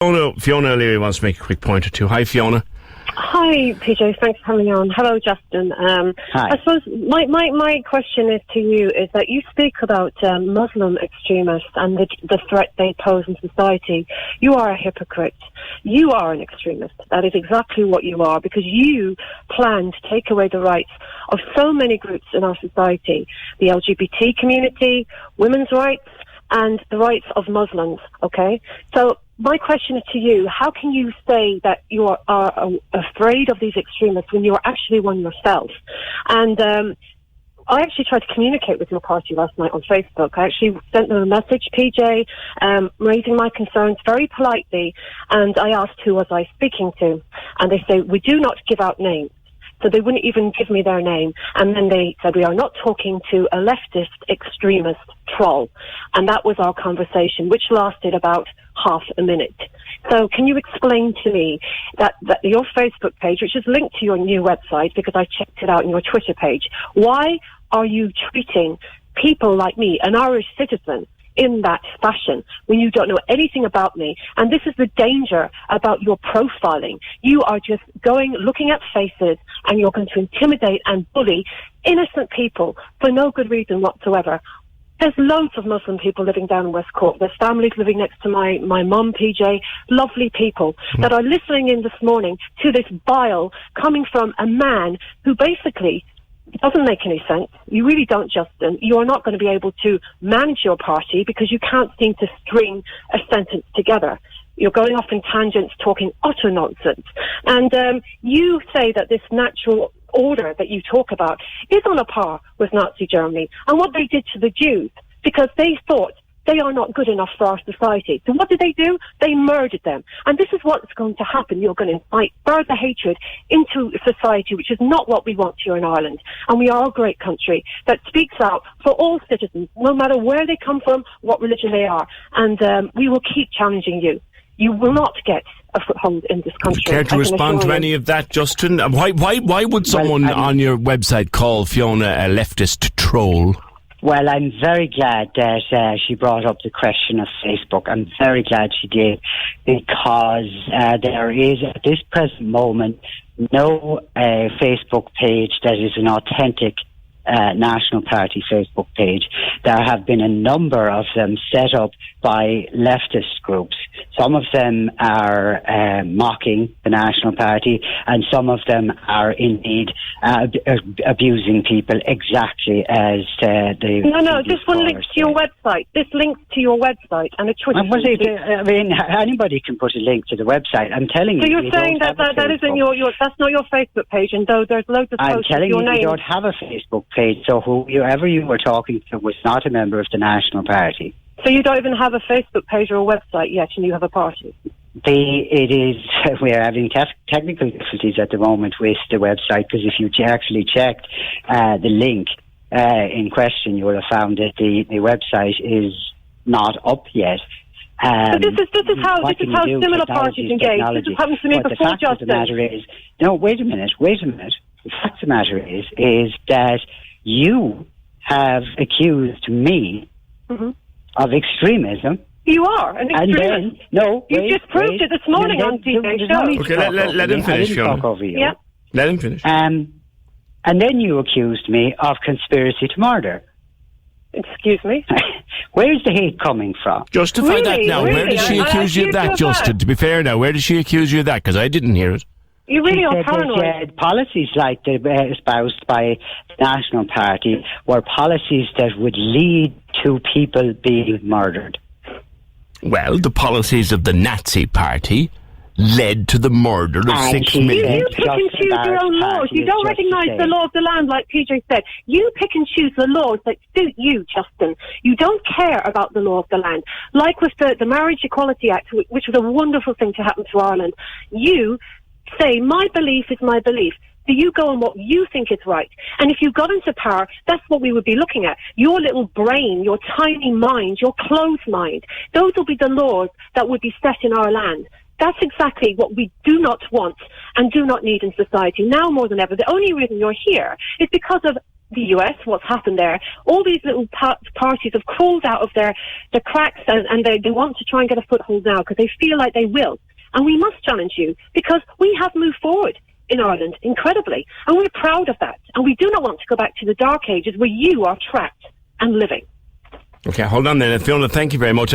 Fiona O'Leary wants to make a quick point or two. Hi, Fiona. Hi, PJ. Thanks for having me on. Hello, Justin. Hi. I suppose my question is to you is that you speak about Muslim extremists and the threat they pose in society. You are a hypocrite. You are an extremist. That is exactly what you are, because you plan to take away the rights of so many groups in our society, the LGBT community, women's rights, and the rights of Muslims, okay? So my question is to you, how can you say that you are afraid of these extremists when you're actually one yourself? And I actually tried to communicate with your party last night on Facebook. I actually sent them a message, PJ, raising my concerns very politely, and I asked who was I speaking to. And they say, we do not give out names. So they wouldn't even give me their name. And then they said, we are not talking to a leftist extremist troll. And that was our conversation, which lasted about half a minute. So can you explain to me that your Facebook page, which is linked to your new website, because I checked it out on your Twitter page, why are you treating people like me, an Irish citizen, in that fashion when you don't know anything about me? And this is the danger about your profiling. You are just looking at faces, and you're going to intimidate and bully innocent people for no good reason whatsoever. There's loads of Muslim people living down in West Cork. There's families living next to my mum, PJ, lovely people that are listening in this morning to this bile coming from a man who basically, it doesn't make any sense. You really don't, Justin. You are not going to be able to manage your party because you can't seem to string a sentence together. You're going off in tangents, talking utter nonsense. And you say that this natural order that you talk about is on a par with Nazi Germany and what they did to the Jews, because they thought they are not good enough for our society. So what did they do? They murdered them. And this is what's going to happen. You're going to invite further hatred into society, which is not what we want here in Ireland. And we are a great country that speaks out for all citizens, no matter where they come from, what religion they are. And we will keep challenging you. You will not get a foothold in this country. Care to respond to any of that, Justin? Why would someone on your website call Fiona a leftist troll? Well, I'm very glad that she brought up the question of Facebook. I'm very glad she did, because there is, at this present moment, no Facebook page that is an authentic National Party Facebook page. There have been a number of them set up by leftist groups. Some of them are mocking the National Party, and some of them are indeed abusing people exactly as the... No, this one links to your website. This links to your website and a Twitter. I mean, anybody can put a link to the website. I'm telling you. So you're saying that isn't that's not your Facebook page, and though there's loads of posts with your name. You don't have a Facebook page, so whoever you were talking to was not a member of the National Party. So you don't even have a Facebook page or a website yet, and you have a party? We are having technical difficulties at the moment with the website, because if you actually checked the link in question, you will have found that the website is not up yet. So this is how similar parties engage. This has happened to me before, Justin. Wait a minute. The fact of the matter is that you have accused me of extremism. You are an extremist. You just proved it this morning on TV show. Okay, let him finish, Fiona. Yeah. Let him finish. And then you accused me of conspiracy to murder. Excuse me? Where's the hate coming from? Justify that now. Really? Where did she accuse you of that, Justin? To be fair now, where did she accuse you of that? Because I didn't hear it. You really are paranoid. Policies like the espoused by the National Party were policies that would lead to people being murdered. Well, the policies of the Nazi Party led to the murder of 6 million. You pick and choose your own laws. You don't recognise the law of the land, like PJ said. You pick and choose the laws that suit you, Justin. You don't care about the law of the land. Like with the Marriage Equality Act, which was a wonderful thing to happen to Ireland. You say, my belief is my belief. So you go on what you think is right. And if you got into power, that's what we would be looking at. Your little brain, your tiny mind, your closed mind. Those will be the laws that would be set in our land. That's exactly what we do not want and do not need in society, now more than ever. The only reason you're here is because of the US, what's happened there. All these little parties have crawled out of their cracks, and they want to try and get a foothold now because they feel like they will. And we must challenge you because we have moved forward in Ireland incredibly, and we're proud of that. And we do not want to go back to the dark ages where you are trapped and living. Okay, hold on then. Fiona, thank you very much.